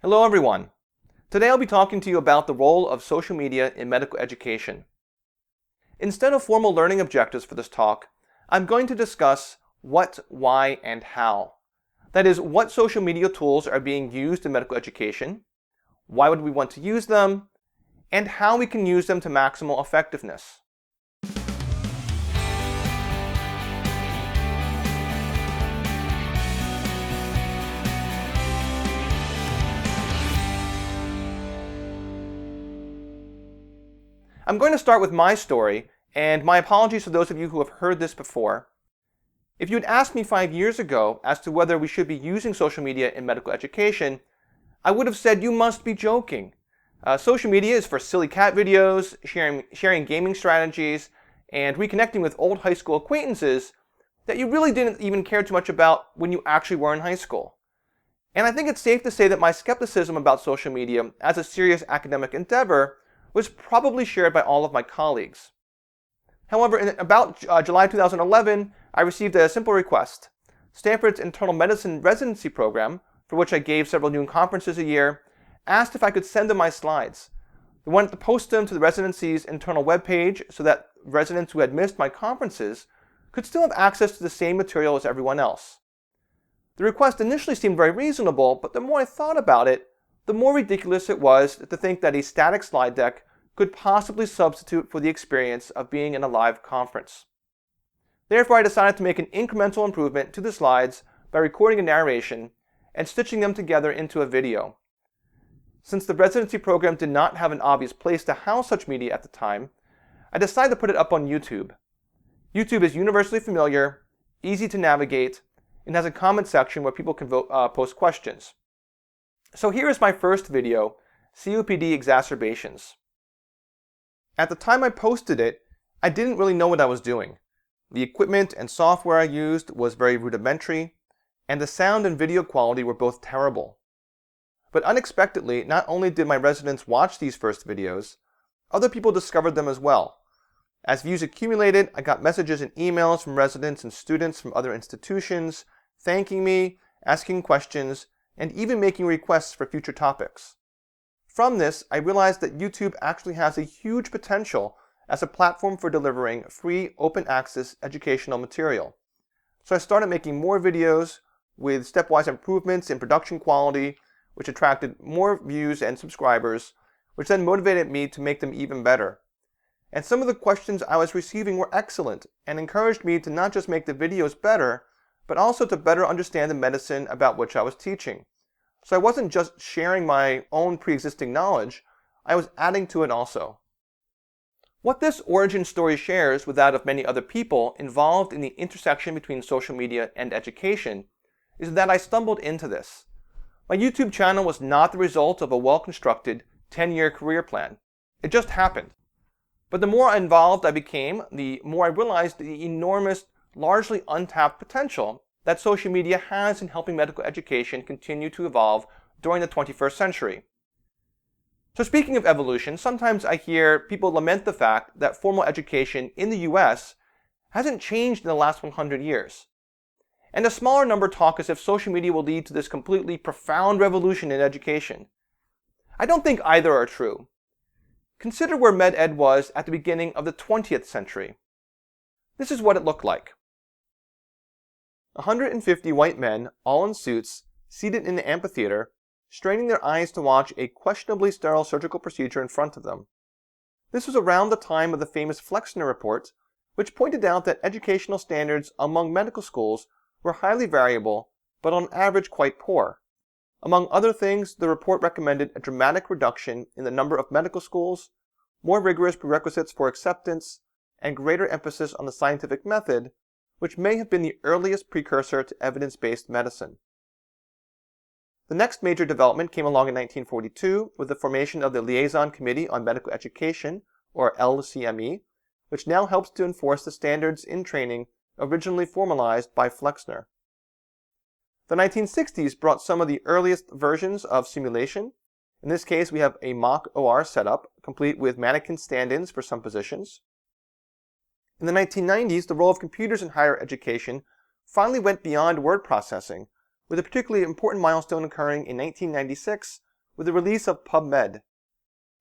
Hello everyone. Today I'll be talking to you about the role of social media in medical education. Instead of formal learning objectives for this talk, I'm going to discuss what, why, and how. That is, what social media tools are being used in medical education, why would we want to use them, and how we can use them to maximal effectiveness. I'm going to start with my story, and my apologies to those of you who have heard this before. If you had asked me 5 years ago as to whether we should be using social media in medical education, I would have said you must be joking. Social media is for silly cat videos, sharing gaming strategies, and reconnecting with old high school acquaintances that you really didn't even care too much about when you actually were in high school. And I think it's safe to say that my skepticism about social media as a serious academic endeavor was probably shared by all of my colleagues. However, in about July 2011, I received a simple request. Stanford's internal medicine residency program, for which I gave several noon conferences a year, asked if I could send them my slides. They wanted to post them to the residency's internal webpage so that residents who had missed my conferences could still have access to the same material as everyone else. The request initially seemed very reasonable, but the more I thought about it, the more ridiculous it was to think that a static slide deck could possibly substitute for the experience of being in a live conference. Therefore, I decided to make an incremental improvement to the slides by recording a narration and stitching them together into a video. Since the residency program did not have an obvious place to house such media at the time, I decided to put it up on YouTube. YouTube is universally familiar, easy to navigate, and has a comment section where people can post questions. So here is my first video, COPD exacerbations. At the time I posted it, I didn't really know what I was doing. The equipment and software I used was very rudimentary, and the sound and video quality were both terrible. But unexpectedly, not only did my residents watch these first videos, other people discovered them as well. As views accumulated, I got messages and emails from residents and students from other institutions, thanking me, asking questions, and even making requests for future topics. From this, I realized that YouTube actually has a huge potential as a platform for delivering free, open-access educational material. So I started making more videos with stepwise improvements in production quality, which attracted more views and subscribers, which then motivated me to make them even better. And some of the questions I was receiving were excellent and encouraged me to not just make the videos better, but also to better understand the medicine about which I was teaching. So I wasn't just sharing my own pre-existing knowledge, I was adding to it also. What this origin story shares with that of many other people involved in the intersection between social media and education is that I stumbled into this. My YouTube channel was not the result of a well-constructed 10-year career plan. It just happened. But the more involved I became, the more I realized the enormous, largely untapped potential that social media has in helping medical education continue to evolve during the 21st century. So speaking of evolution, sometimes I hear people lament the fact that formal education in the US hasn't changed in the last 100 years. And a smaller number talk as if social media will lead to this completely profound revolution in education. I don't think either are true. Consider where med ed was at the beginning of the 20th century. This is what it looked like. 150 white men, all in suits, seated in an amphitheater, straining their eyes to watch a questionably sterile surgical procedure in front of them. This was around the time of the famous Flexner Report, which pointed out that educational standards among medical schools were highly variable, but on average quite poor. Among other things, the report recommended a dramatic reduction in the number of medical schools, more rigorous prerequisites for acceptance, and greater emphasis on the scientific method, which may have been the earliest precursor to evidence-based medicine. The next major development came along in 1942 with the formation of the Liaison Committee on Medical Education, or LCME, which now helps to enforce the standards in training originally formalized by Flexner. The 1960s brought some of the earliest versions of simulation. In this case, we have a mock OR setup, complete with mannequin stand-ins for some positions. In the 1990s, the role of computers in higher education finally went beyond word processing, with a particularly important milestone occurring in 1996 with the release of PubMed.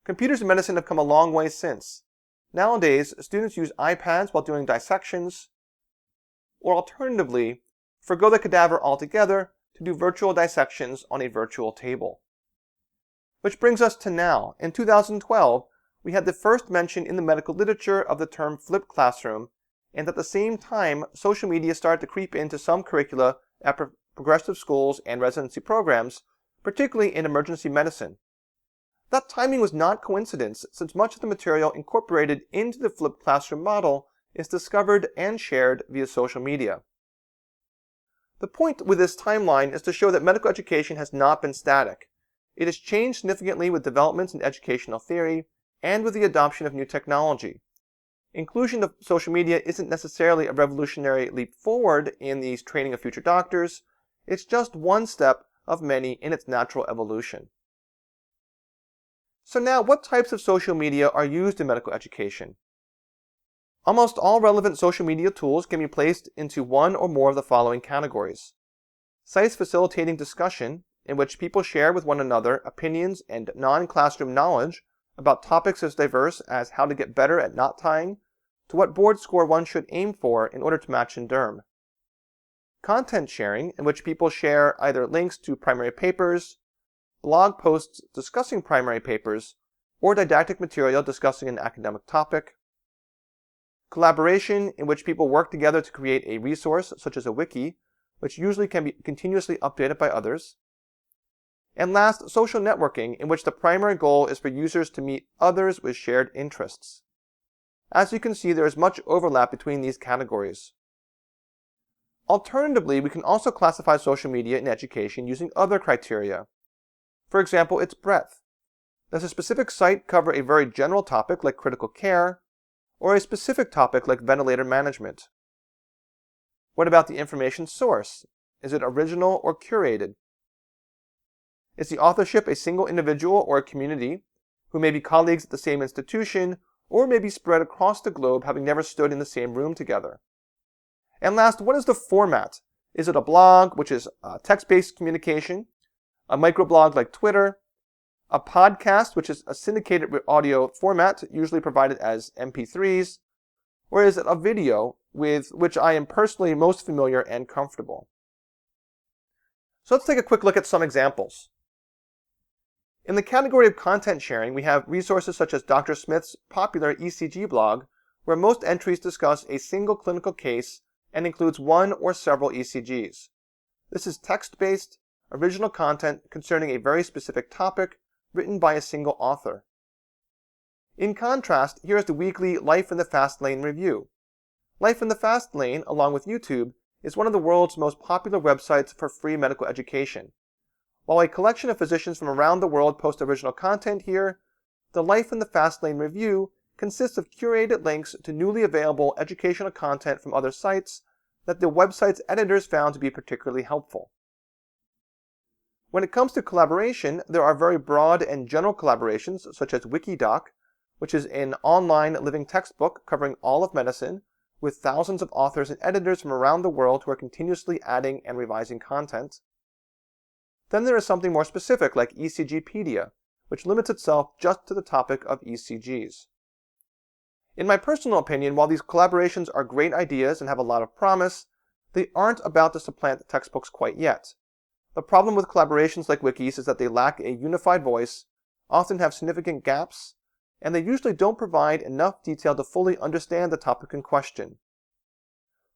Computers in medicine have come a long way since. Nowadays, students use iPads while doing dissections, or alternatively, forgo the cadaver altogether to do virtual dissections on a virtual table. Which brings us to now. In 2012, we had the first mention in the medical literature of the term flipped classroom, and at the same time, social media started to creep into some curricula at progressive schools and residency programs, particularly in emergency medicine. That timing was not coincidence, since much of the material incorporated into the flipped classroom model is discovered and shared via social media. The point with this timeline is to show that medical education has not been static. It has changed significantly with developments in educational theory and with the adoption of new technology. Inclusion of social media isn't necessarily a revolutionary leap forward in the training of future doctors. It's just one step of many in its natural evolution. So now, what types of social media are used in medical education? Almost all relevant social media tools can be placed into one or more of the following categories. Sites facilitating discussion, in which people share with one another opinions and non-classroom knowledge about topics as diverse as how to get better at knot tying, to what board score one should aim for in order to match in derm. Content sharing, in which people share either links to primary papers, blog posts discussing primary papers, or didactic material discussing an academic topic. Collaboration, in which people work together to create a resource such as a wiki, which usually can be continuously updated by others. And last, social networking, in which the primary goal is for users to meet others with shared interests. As you can see, there is much overlap between these categories. Alternatively, we can also classify social media in education using other criteria. For example, its breadth. Does a specific site cover a very general topic like critical care, or a specific topic like ventilator management? What about the information source? Is it original or curated? Is the authorship a single individual or a community, who may be colleagues at the same institution, or may be spread across the globe having never stood in the same room together? And last, what is the format? Is it a blog, which is text-based communication, a microblog like Twitter, a podcast, which is a syndicated audio format, usually provided as MP3s, or is it a video with which I am personally most familiar and comfortable? So let's take a quick look at some examples. In the category of content sharing, we have resources such as Dr. Smith's popular ECG blog, where most entries discuss a single clinical case and includes one or several ECGs. This is text-based, original content concerning a very specific topic written by a single author. In contrast, here is the weekly Life in the Fast Lane review. Life in the Fast Lane, along with YouTube, is one of the world's most popular websites for free medical education. While a collection of physicians from around the world post original content here, the Life in the Fast Lane review consists of curated links to newly available educational content from other sites that the website's editors found to be particularly helpful. When it comes to collaboration, there are very broad and general collaborations such as Wikidoc, which is an online living textbook covering all of medicine, with thousands of authors and editors from around the world who are continuously adding and revising content. Then there is something more specific like ECGpedia, which limits itself just to the topic of ECGs. In my personal opinion, while these collaborations are great ideas and have a lot of promise, they aren't about to supplant the textbooks quite yet. The problem with collaborations like wikis is that they lack a unified voice, often have significant gaps, and they usually don't provide enough detail to fully understand the topic in question.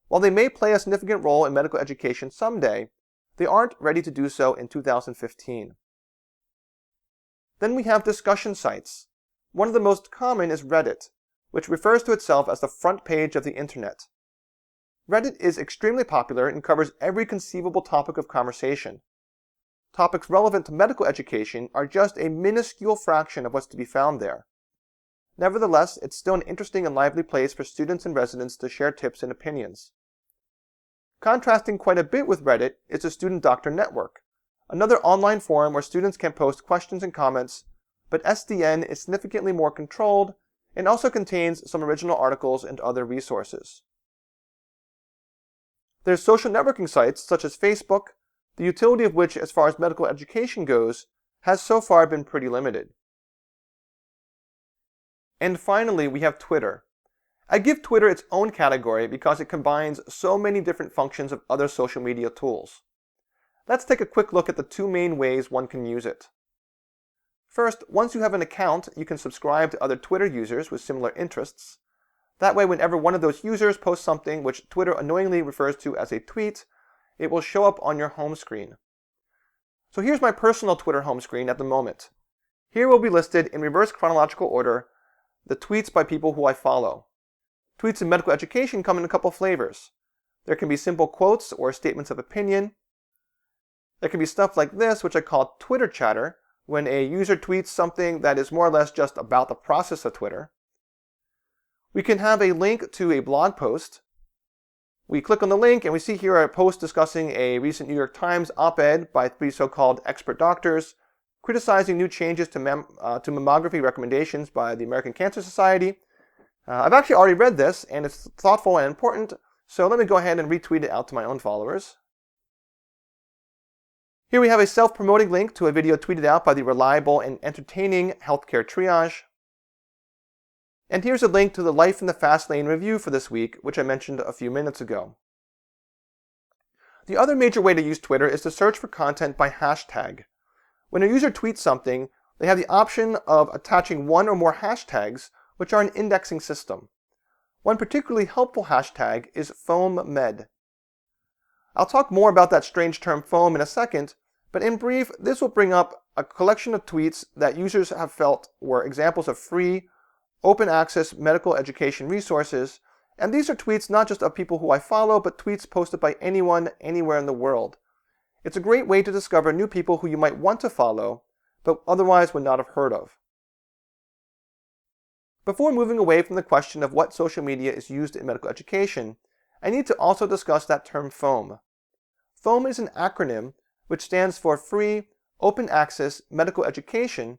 While they may play a significant role in medical education someday, they aren't ready to do so in 2015. Then we have discussion sites. One of the most common is Reddit, which refers to itself as the front page of the internet. Reddit is extremely popular and covers every conceivable topic of conversation. Topics relevant to medical education are just a minuscule fraction of what's to be found there. Nevertheless, it's still an interesting and lively place for students and residents to share tips and opinions. Contrasting quite a bit with Reddit is the Student Doctor Network, another online forum where students can post questions and comments, but SDN is significantly more controlled and also contains some original articles and other resources. There's social networking sites such as Facebook, the utility of which as far as medical education goes has so far been pretty limited. And finally, we have Twitter. I give Twitter its own category because it combines so many different functions of other social media tools. Let's take a quick look at the two main ways one can use it. First, once you have an account, you can subscribe to other Twitter users with similar interests. That way, whenever one of those users posts something which Twitter annoyingly refers to as a tweet, it will show up on your home screen. So here's my personal Twitter home screen at the moment. Here will be listed in reverse chronological order the tweets by people who I follow. Tweets in medical education come in a couple flavors. There can be simple quotes or statements of opinion. There can be stuff like this, which I call Twitter chatter, when a user tweets something that is more or less just about the process of Twitter. We can have a link to a blog post. We click on the link and we see here a post discussing a recent New York Times op-ed by three so-called expert doctors criticizing new changes to mammography recommendations by the American Cancer Society. I've actually already read this and it's thoughtful and important, so let me go ahead and retweet it out to my own followers. Here we have a self-promoting link to a video tweeted out by the reliable and entertaining Healthcare Triage. And here's a link to the Life in the Fast Lane review for this week, which I mentioned a few minutes ago. The other major way to use Twitter is to search for content by hashtag. When a user tweets something, they have the option of attaching one or more hashtags, which are an indexing system. One particularly helpful hashtag is FOAMmed. I'll talk more about that strange term foam in a second, but in brief, this will bring up a collection of tweets that users have felt were examples of free, open access medical education resources, and these are tweets not just of people who I follow, but tweets posted by anyone, anywhere in the world. It's a great way to discover new people who you might want to follow, but otherwise would not have heard of. Before moving away from the question of what social media is used in medical education, I need to also discuss that term FOAM. FOAM is an acronym which stands for Free, Open Access Medical Education,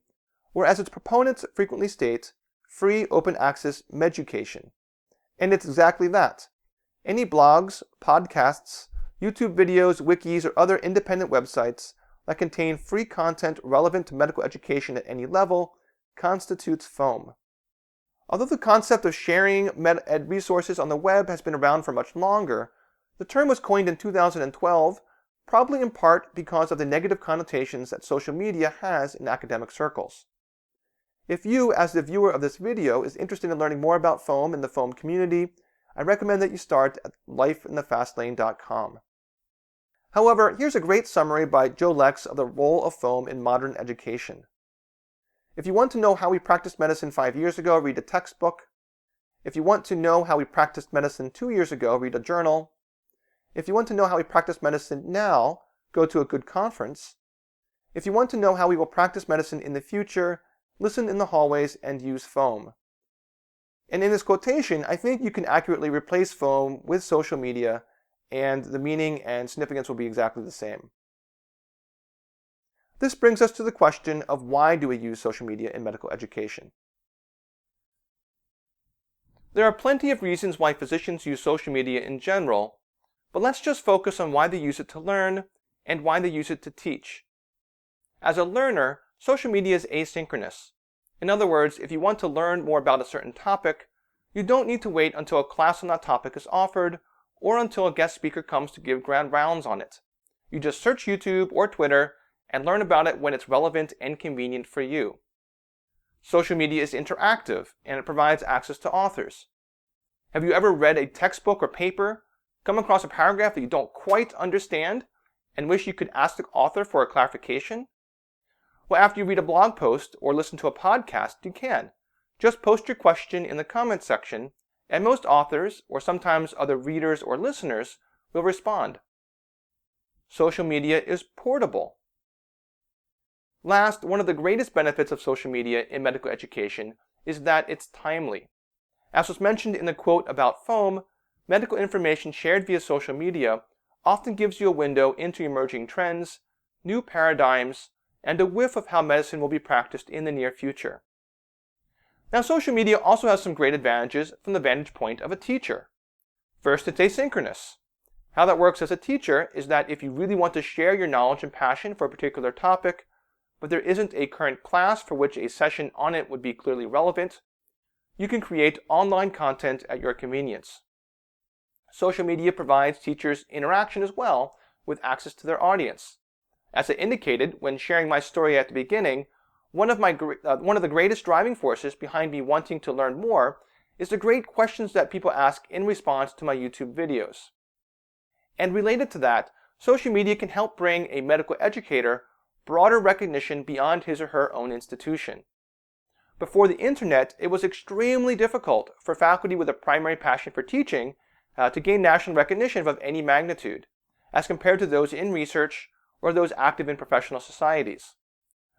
or as its proponents frequently state, Free Open Access Meducation. And it's exactly that. Any blogs, podcasts, YouTube videos, wikis, or other independent websites that contain free content relevant to medical education at any level constitutes FOAM. Although the concept of sharing med ed resources on the web has been around for much longer, the term was coined in 2012, probably in part because of the negative connotations that social media has in academic circles. If you, as the viewer of this video, is interested in learning more about FOAM and the FOAM community, I recommend that you start at lifeinthefastlane.com. However, here's a great summary by Joe Lex of the role of FOAM in modern education. If you want to know how we practiced medicine 5 years ago, read a textbook. If you want to know how we practiced medicine 2 years ago, read a journal. If you want to know how we practice medicine now, go to a good conference. If you want to know how we will practice medicine in the future, listen in the hallways and use FOAM. And in this quotation, I think you can accurately replace FOAM with social media, and the meaning and significance will be exactly the same. This brings us to the question of why do we use social media in medical education? There are plenty of reasons why physicians use social media in general, but let's just focus on why they use it to learn and why they use it to teach. As a learner, social media is asynchronous. In other words, if you want to learn more about a certain topic, you don't need to wait until a class on that topic is offered or until a guest speaker comes to give grand rounds on it. You just search YouTube or Twitter and learn about it when it's relevant and convenient for you. Social media is interactive and it provides access to authors. Have you ever read a textbook or paper, come across a paragraph that you don't quite understand, and wish you could ask the author for a clarification? Well, after you read a blog post or listen to a podcast, you can. Just post your question in the comments section, and most authors, or sometimes other readers or listeners, will respond. Social media is portable. Last, one of the greatest benefits of social media in medical education is that it's timely. As was mentioned in the quote about FOAM, medical information shared via social media often gives you a window into emerging trends, new paradigms, and a whiff of how medicine will be practiced in the near future. Now, social media also has some great advantages from the vantage point of a teacher. First, it's asynchronous. How that works as a teacher is that if you really want to share your knowledge and passion for a particular topic, but there isn't a current class for which a session on it would be clearly relevant, you can create online content at your convenience. Social media provides teachers interaction as well with access to their audience. As I indicated when sharing my story at the beginning, one of the greatest driving forces behind me wanting to learn more is the great questions that people ask in response to my YouTube videos. And related to that, social media can help bring a medical educator broader recognition beyond his or her own institution. Before the internet, it was extremely difficult for faculty with a primary passion for teaching to gain national recognition of any magnitude, as compared to those in research or those active in professional societies.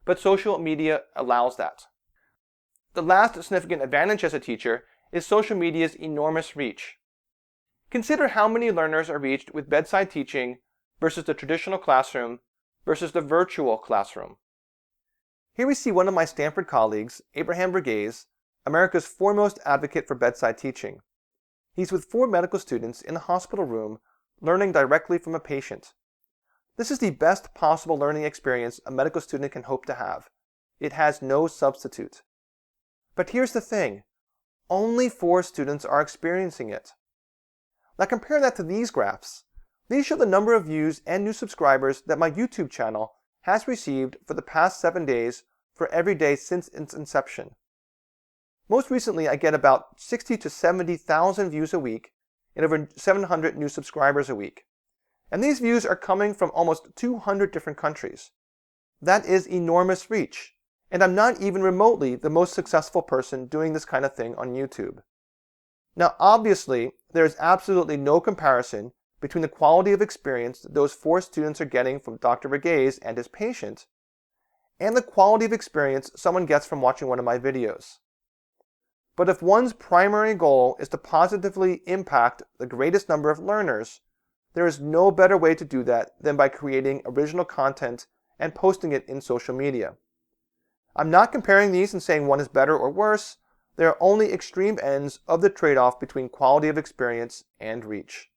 But social media allows that. The last significant advantage as a teacher is social media's enormous reach. Consider how many learners are reached with bedside teaching versus the traditional classroom versus the virtual classroom. Here we see one of my Stanford colleagues, Abraham Verghese, America's foremost advocate for bedside teaching. He's with 4 medical students in a hospital room learning directly from a patient. This is the best possible learning experience a medical student can hope to have. It has no substitute. But here's the thing, only 4 students are experiencing it. Now compare that to these graphs. These show the number of views and new subscribers that my YouTube channel has received for the past 7 days for every day since its inception. Most recently, I get about 60 to 70,000 views a week and over 700 new subscribers a week. And these views are coming from almost 200 different countries. That is enormous reach, and I'm not even remotely the most successful person doing this kind of thing on YouTube. Now obviously, there is absolutely no comparison between the quality of experience that those 4 students are getting from Dr. Verghese and his patient, and the quality of experience someone gets from watching one of my videos. But if one's primary goal is to positively impact the greatest number of learners, there is no better way to do that than by creating original content and posting it in social media. I'm not comparing these and saying one is better or worse. They are only extreme ends of the trade-off between quality of experience and reach.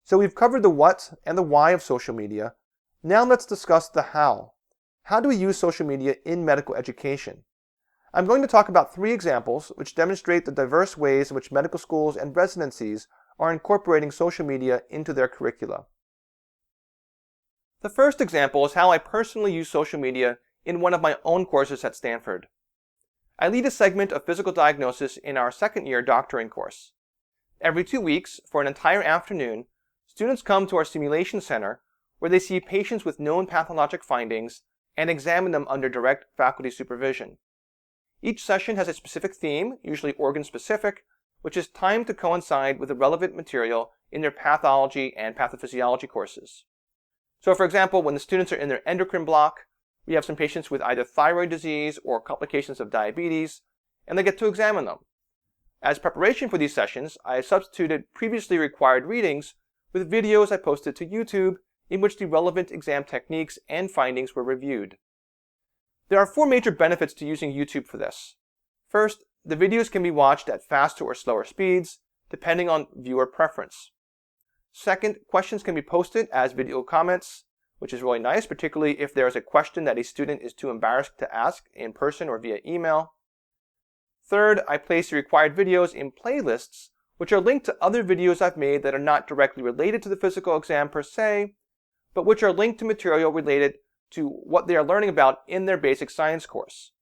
So we've covered the what and the why of social media. Now let's discuss the how. How do we use social media in medical education? I'm going to talk about 3 examples which demonstrate the diverse ways in which medical schools and residencies are incorporating social media into their curricula. The first example is how I personally use social media in one of my own courses at Stanford. I lead a segment of physical diagnosis in our second-year doctoring course. Every 2 weeks, for an entire afternoon, students come to our simulation center where they see patients with known pathologic findings and examine them under direct faculty supervision. Each session has a specific theme, usually organ-specific, which is timed to coincide with the relevant material in their pathology and pathophysiology courses. So for example, when the students are in their endocrine block, we have some patients with either thyroid disease or complications of diabetes, and they get to examine them. As preparation for these sessions, I have substituted previously required readings with videos I posted to YouTube in which the relevant exam techniques and findings were reviewed. There are 4 major benefits to using YouTube for this. First, the videos can be watched at faster or slower speeds, depending on viewer preference. Second, questions can be posted as video comments, which is really nice, particularly if there is a question that a student is too embarrassed to ask in person or via email. Third, I place the required videos in playlists, which are linked to other videos I've made that are not directly related to the physical exam per se, but which are linked to material related to what they are learning about in their basic science course.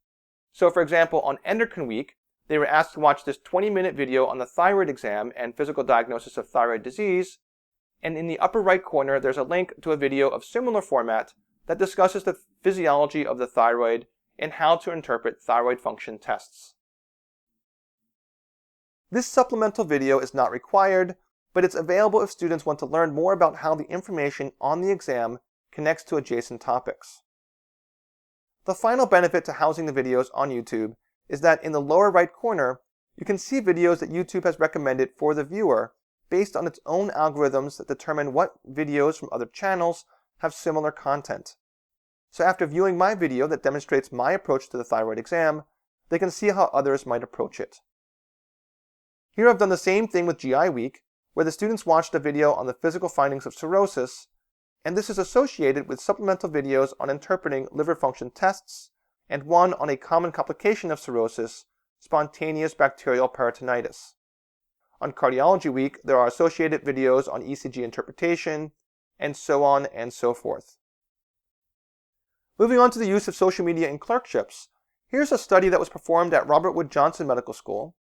So for example, on Endocrine Week, they were asked to watch this 20-minute video on the thyroid exam and physical diagnosis of thyroid disease, and in the upper right corner there's a link to a video of similar format that discusses the physiology of the thyroid and how to interpret thyroid function tests. This supplemental video is not required, but it's available if students want to learn more about how the information on the exam connects to adjacent topics. The final benefit to housing the videos on YouTube is that in the lower right corner, you can see videos that YouTube has recommended for the viewer based on its own algorithms that determine what videos from other channels have similar content. So after viewing my video that demonstrates my approach to the thyroid exam, they can see how others might approach it. Here I've done the same thing with GI Week, where the students watched a video on the physical findings of cirrhosis, and this is associated with supplemental videos on interpreting liver function tests and one on a common complication of cirrhosis, spontaneous bacterial peritonitis. On Cardiology Week, there are associated videos on ECG interpretation, and so on and so forth. Moving on to the use of social media in clerkships, here's a study that was performed at Robert Wood Johnson Medical School.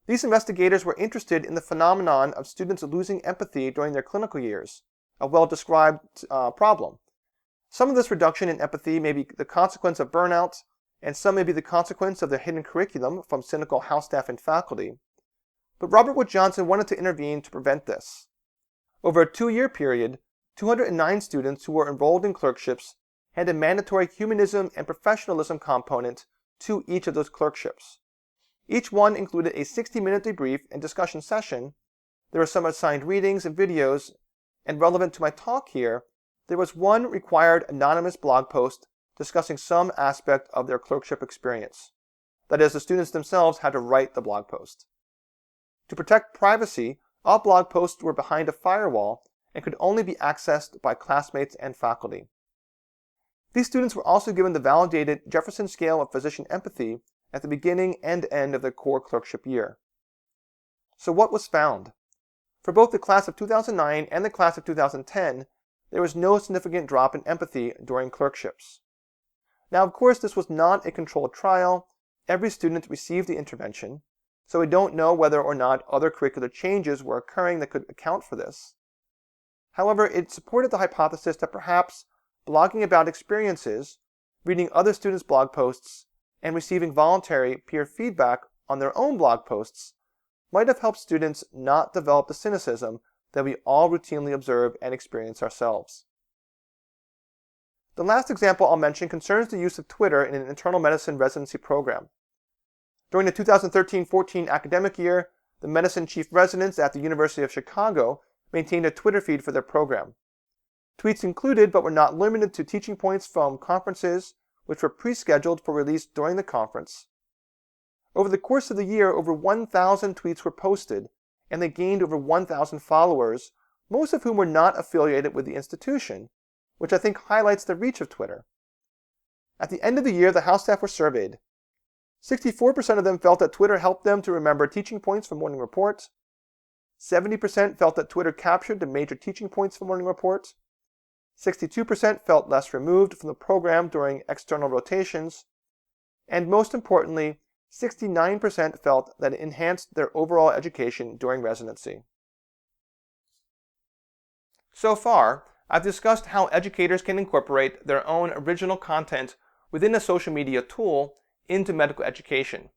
These investigators were interested in the phenomenon of students losing empathy during their clinical years, a well-described problem. Some of this reduction in empathy may be the consequence of burnout, and some may be the consequence of the hidden curriculum from cynical house staff and faculty. But Robert Wood Johnson wanted to intervene to prevent this. Over a 2-year period, 209 students who were enrolled in clerkships had a mandatory humanism and professionalism component to each of those clerkships. Each one included a 60-minute debrief and discussion session. There were some assigned readings and videos, and relevant to my talk here, there was one required anonymous blog post discussing some aspect of their clerkship experience. That is, the students themselves had to write the blog post. To protect privacy, all blog posts were behind a firewall and could only be accessed by classmates and faculty. These students were also given the validated Jefferson Scale of Physician Empathy at the beginning and end of their core clerkship year. So what was found? For both the class of 2009 and the class of 2010, there was no significant drop in empathy during clerkships. Now, of course, this was not a controlled trial. Every student received the intervention, so we don't know whether or not other curricular changes were occurring that could account for this. However, it supported the hypothesis that perhaps blogging about experiences, reading other students' blog posts, and receiving voluntary peer feedback on their own blog posts might have helped students not develop the cynicism that we all routinely observe and experience ourselves. The last example I'll mention concerns the use of Twitter in an internal medicine residency program. During the 2013-14 academic year, the medicine chief residents at the University of Chicago maintained a Twitter feed for their program. Tweets included, but were not limited to, teaching points from conferences which were pre-scheduled for release during the conference. Over the course of the year, over 1,000 tweets were posted, and they gained over 1,000 followers, most of whom were not affiliated with the institution, which I think highlights the reach of Twitter. At the end of the year, the house staff were surveyed. 64% of them felt that Twitter helped them to remember teaching points from morning reports. 70% felt that Twitter captured the major teaching points from morning reports. 62% felt less removed from the program during external rotations. And most importantly, 69% felt that it enhanced their overall education during residency. So far, I've discussed how educators can incorporate their own original content within a social media tool into medical education.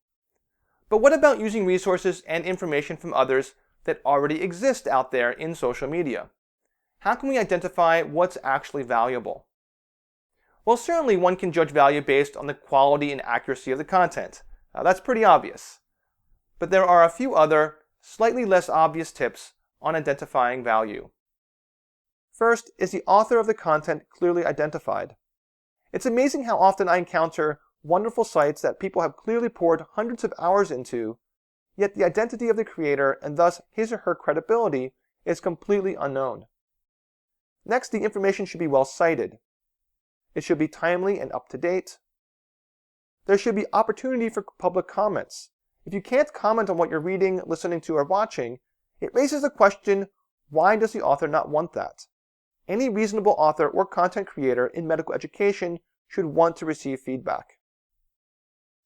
But what about using resources and information from others that already exist out there in social media? How can we identify what's actually valuable? Well, certainly one can judge value based on the quality and accuracy of the content. That's pretty obvious. But there are a few other, slightly less obvious tips on identifying value. First, is the author of the content clearly identified? It's amazing how often I encounter wonderful sites that people have clearly poured hundreds of hours into, yet the identity of the creator, and thus his or her credibility, is completely unknown. Next, the information should be well cited. It should be timely and up-to-date. There should be opportunity for public comments. If you can't comment on what you're reading, listening to, or watching, it raises the question, why does the author not want that? Any reasonable author or content creator in medical education should want to receive feedback.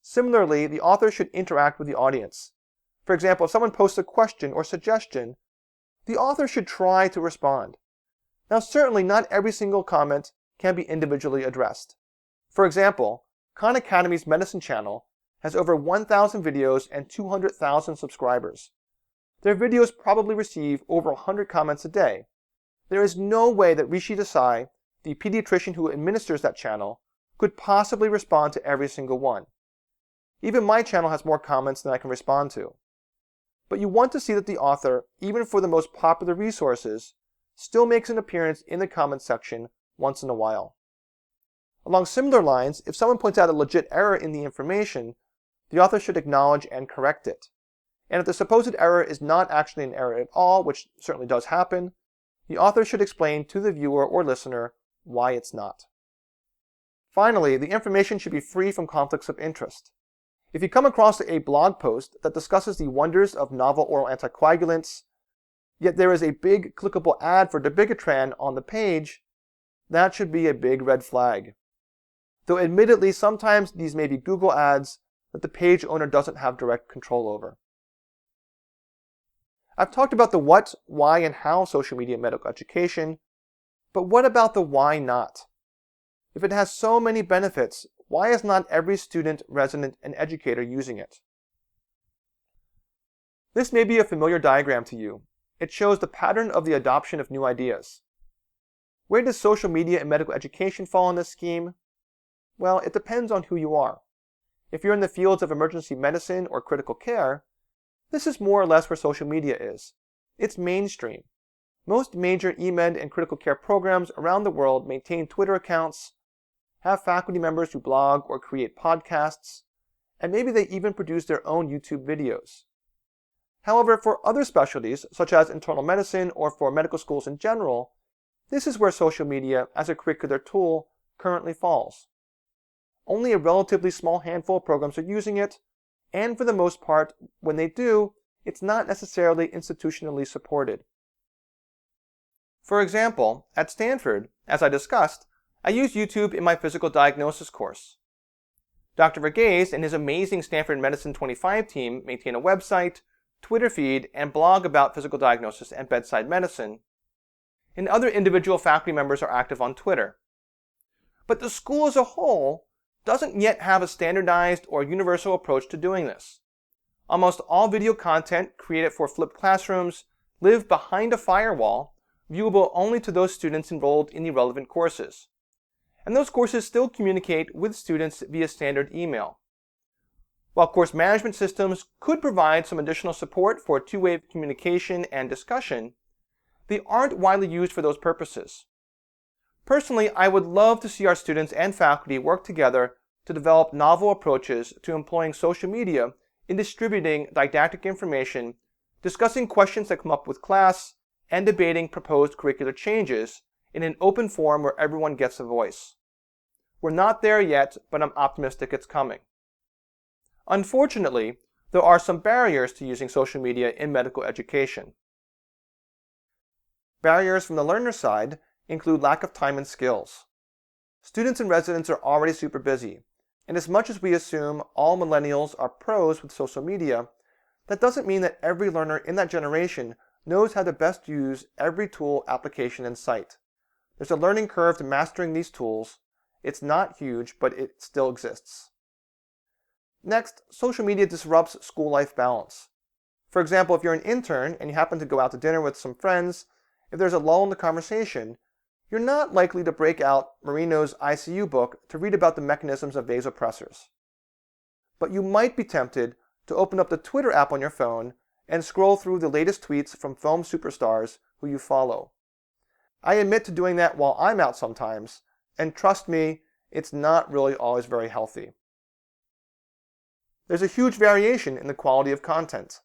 Similarly, the author should interact with the audience. For example, if someone posts a question or suggestion, the author should try to respond. Now, certainly not every single comment can be individually addressed. For example, Khan Academy's Medicine channel has over 1,000 videos and 200,000 subscribers. Their videos probably receive over 100 comments a day. There is no way that Rishi Desai, the pediatrician who administers that channel, could possibly respond to every single one. Even my channel has more comments than I can respond to. But you want to see that the author, even for the most popular resources, still makes an appearance in the comments section once in a while. Along similar lines, if someone points out a legit error in the information, the author should acknowledge and correct it. And if the supposed error is not actually an error at all, which certainly does happen, the author should explain to the viewer or listener why it's not. Finally, the information should be free from conflicts of interest. If you come across a blog post that discusses the wonders of novel oral anticoagulants, yet there is a big clickable ad for dabigatran on the page, that should be a big red flag. Though admittedly, sometimes these may be Google ads that the page owner doesn't have direct control over. I've talked about the what, why, and how social media in medical education, but what about the why not? If it has so many benefits, why is not every student, resident, and educator using it? This may be a familiar diagram to you. It shows the pattern of the adoption of new ideas. Where does social media in medical education fall in this scheme? Well, it depends on who you are. If you're in the fields of emergency medicine or critical care, this is more or less where social media is. It's mainstream. Most major eMed and critical care programs around the world maintain Twitter accounts, have faculty members who blog or create podcasts, and maybe they even produce their own YouTube videos. However, for other specialties, such as internal medicine or for medical schools in general, this is where social media as a curricular tool currently falls. Only a relatively small handful of programs are using it, and for the most part, when they do, it's not necessarily institutionally supported. For example, at Stanford, as I discussed, I use YouTube in my physical diagnosis course. Dr. Verghese and his amazing Stanford Medicine 25 team maintain a website, Twitter feed, and blog about physical diagnosis and bedside medicine, and other individual faculty members are active on Twitter. But the school as a whole doesn't yet have a standardized or universal approach to doing this. Almost all video content created for flipped classrooms live behind a firewall, viewable only to those students enrolled in the relevant courses. And those courses still communicate with students via standard email. While course management systems could provide some additional support for two-way communication and discussion, they aren't widely used for those purposes. Personally, I would love to see our students and faculty work together to develop novel approaches to employing social media in distributing didactic information, discussing questions that come up with class, and debating proposed curricular changes in an open forum where everyone gets a voice. We're not there yet, but I'm optimistic it's coming. Unfortunately, there are some barriers to using social media in medical education. Barriers from the learner side include lack of time and skills. Students and residents are already super busy, and as much as we assume all millennials are pros with social media, that doesn't mean that every learner in that generation knows how to best use every tool, application, and site. There's a learning curve to mastering these tools. It's not huge, but it still exists. Next, social media disrupts school-life balance. For example, if you're an intern and you happen to go out to dinner with some friends, if there's a lull in the conversation, you're not likely to break out Marino's ICU book to read about the mechanisms of vasopressors. But you might be tempted to open up the Twitter app on your phone and scroll through the latest tweets from film superstars who you follow. I admit to doing that while I'm out sometimes, and trust me, it's not really always very healthy. There's a huge variation in the quality of content.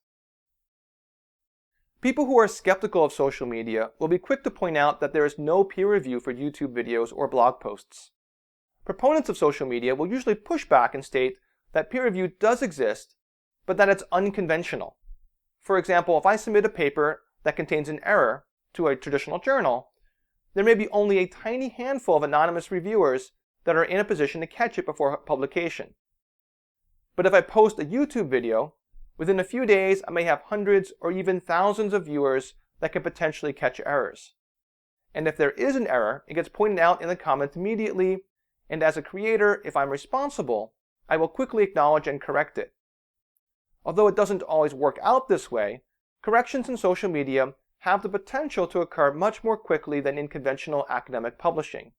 People who are skeptical of social media will be quick to point out that there is no peer review for YouTube videos or blog posts. Proponents of social media will usually push back and state that peer review does exist, but that it's unconventional. For example, if I submit a paper that contains an error to a traditional journal, there may be only a tiny handful of anonymous reviewers that are in a position to catch it before publication. But if I post a YouTube video, within a few days I may have hundreds or even thousands of viewers that can potentially catch errors. And if there is an error, it gets pointed out in the comments immediately, and as a creator, if I'm responsible, I will quickly acknowledge and correct it. Although it doesn't always work out this way, corrections in social media have the potential to occur much more quickly than in conventional academic publishing.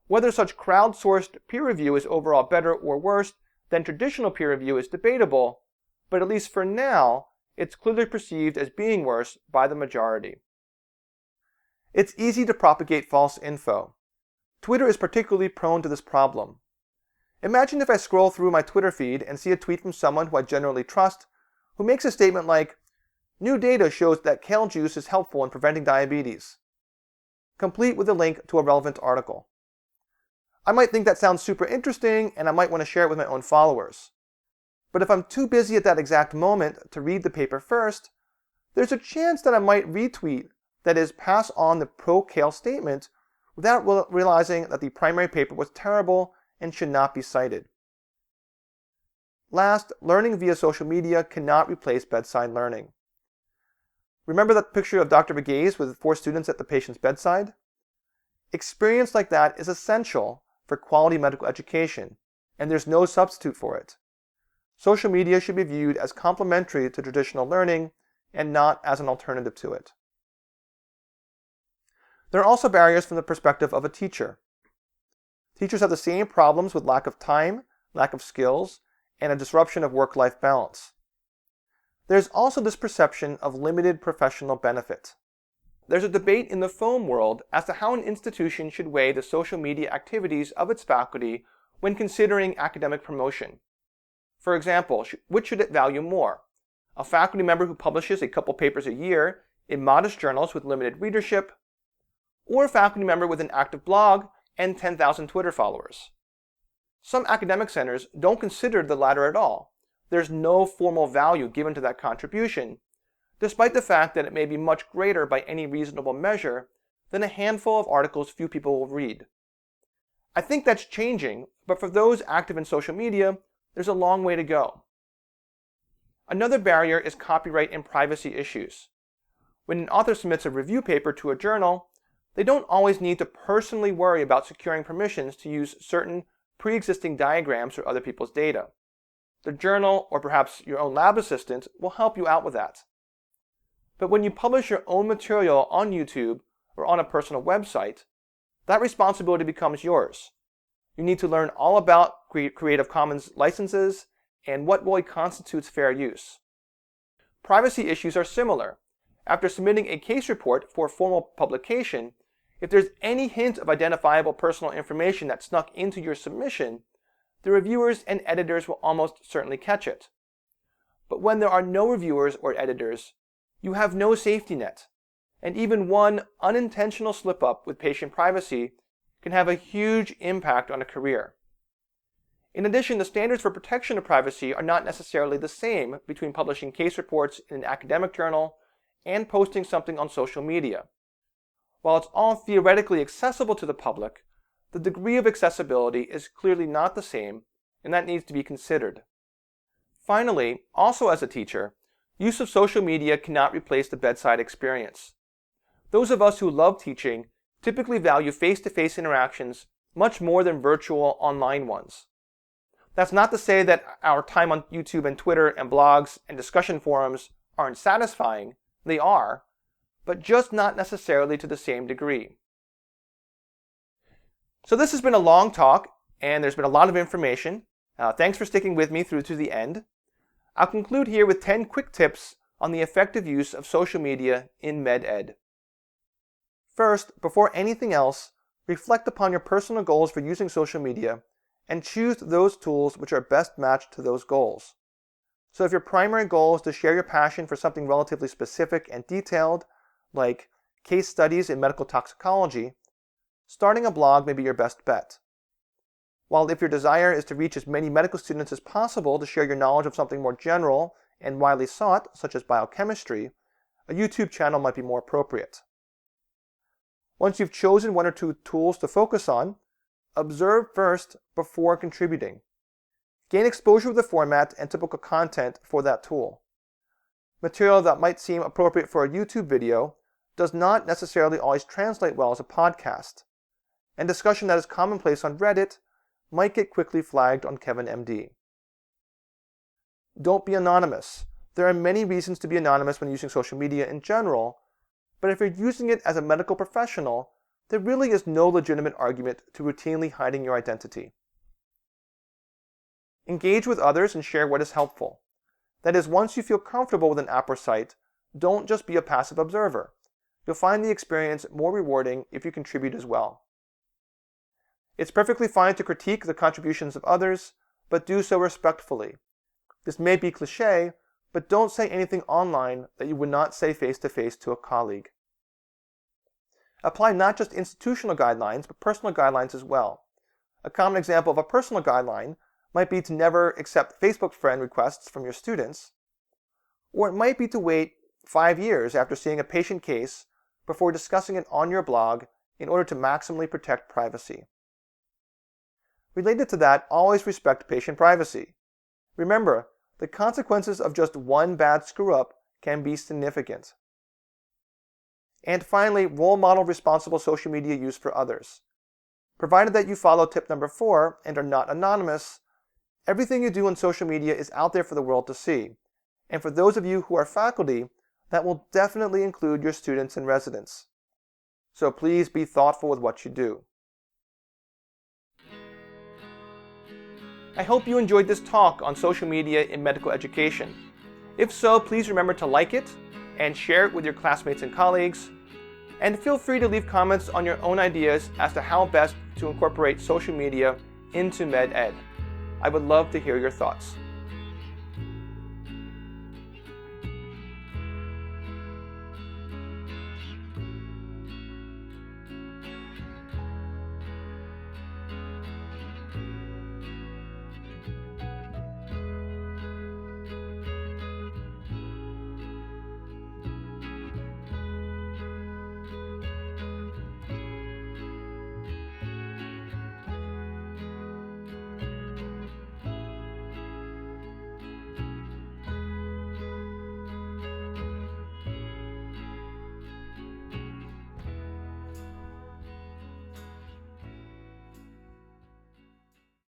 Whether such crowdsourced peer review is overall better or worse than traditional peer review is debatable, but at least for now, it's clearly perceived as being worse by the majority. It's easy to propagate false info. Twitter is particularly prone to this problem. Imagine if I scroll through my Twitter feed and see a tweet from someone who I generally trust, who makes a statement like, New data shows that kale juice is helpful in preventing diabetes. Complete with a link to a relevant article. I might think that sounds super interesting and I might want to share it with my own followers. But if I'm too busy at that exact moment to read the paper first, there's a chance that I might retweet, that is, pass on the pro-kale statement without realizing that the primary paper was terrible and should not be cited. Last, learning via social media cannot replace bedside learning. Remember that picture of Dr. Verghese with 4 students at the patient's bedside? Experience like that is essential for quality medical education, and there's no substitute for it. Social media should be viewed as complementary to traditional learning and not as an alternative to it. There are also barriers from the perspective of a teacher. Teachers have the same problems with lack of time, lack of skills, and a disruption of work-life balance. There's also this perception of limited professional benefit. There's a debate in the foam world as to how an institution should weigh the social media activities of its faculty when considering academic promotion. For example, which should it value more? A faculty member who publishes a couple papers a year in modest journals with limited readership, or a faculty member with an active blog and 10,000 Twitter followers? Some academic centers don't consider the latter at all. There's no formal value given to that contribution, despite the fact that it may be much greater by any reasonable measure than a handful of articles few people will read. I think that's changing, but for those active in social media, there's a long way to go. Another barrier is copyright and privacy issues. When an author submits a review paper to a journal, they don't always need to personally worry about securing permissions to use certain pre-existing diagrams or other people's data. The journal, or perhaps your own lab assistant, will help you out with that. But when you publish your own material on YouTube or on a personal website, that responsibility becomes yours. You need to learn all about Creative Commons licenses and what really constitutes fair use. Privacy issues are similar. After submitting a case report for formal publication, if there's any hint of identifiable personal information that snuck into your submission, the reviewers and editors will almost certainly catch it. But when there are no reviewers or editors, you have no safety net, and even one unintentional slip-up with patient privacy can have a huge impact on a career. In addition, the standards for protection of privacy are not necessarily the same between publishing case reports in an academic journal and posting something on social media. While it's all theoretically accessible to the public, the degree of accessibility is clearly not the same, and that needs to be considered. Finally, also as a teacher, use of social media cannot replace the bedside experience. Those of us who love teaching typically value face-to-face interactions much more than virtual online ones. That's not to say that our time on YouTube and Twitter and blogs and discussion forums aren't satisfying. They are, but just not necessarily to the same degree. So this has been a long talk, and there's been a lot of information. Thanks for sticking with me through to the end. I'll conclude here with 10 quick tips on the effective use of social media in med ed. First, before anything else, reflect upon your personal goals for using social media and choose those tools which are best matched to those goals. So if your primary goal is to share your passion for something relatively specific and detailed, like case studies in medical toxicology, starting a blog may be your best bet. While if your desire is to reach as many medical students as possible to share your knowledge of something more general and widely sought, such as biochemistry, a YouTube channel might be more appropriate. Once you've chosen one or two tools to focus on, observe first before contributing. Gain exposure to the format and typical content for that tool. Material that might seem appropriate for a YouTube video does not necessarily always translate well as a podcast, and discussion that is commonplace on Reddit might get quickly flagged on Kevin MD. Don't be anonymous. There are many reasons to be anonymous when using social media in general, but if you're using it as a medical professional, there really is no legitimate argument to routinely hiding your identity. Engage with others and share what is helpful. That is, once you feel comfortable with an app or site, don't just be a passive observer. You'll find the experience more rewarding if you contribute as well. It's perfectly fine to critique the contributions of others, but do so respectfully. This may be cliché, but don't say anything online that you would not say face-to-face to a colleague. Apply not just institutional guidelines, but personal guidelines as well. A common example of a personal guideline might be to never accept Facebook friend requests from your students, or it might be to wait 5 years after seeing a patient case before discussing it on your blog in order to maximally protect privacy. Related to that, always respect patient privacy. Remember, the consequences of just one bad screw-up can be significant. And finally, role model responsible social media use for others. Provided that you follow tip number 4 and are not anonymous, everything you do on social media is out there for the world to see. And for those of you who are faculty, that will definitely include your students and residents. So please be thoughtful with what you do. I hope you enjoyed this talk on social media in medical education. If so, please remember to like it and share it with your classmates and colleagues. And feel free to leave comments on your own ideas as to how best to incorporate social media into med ed. I would love to hear your thoughts.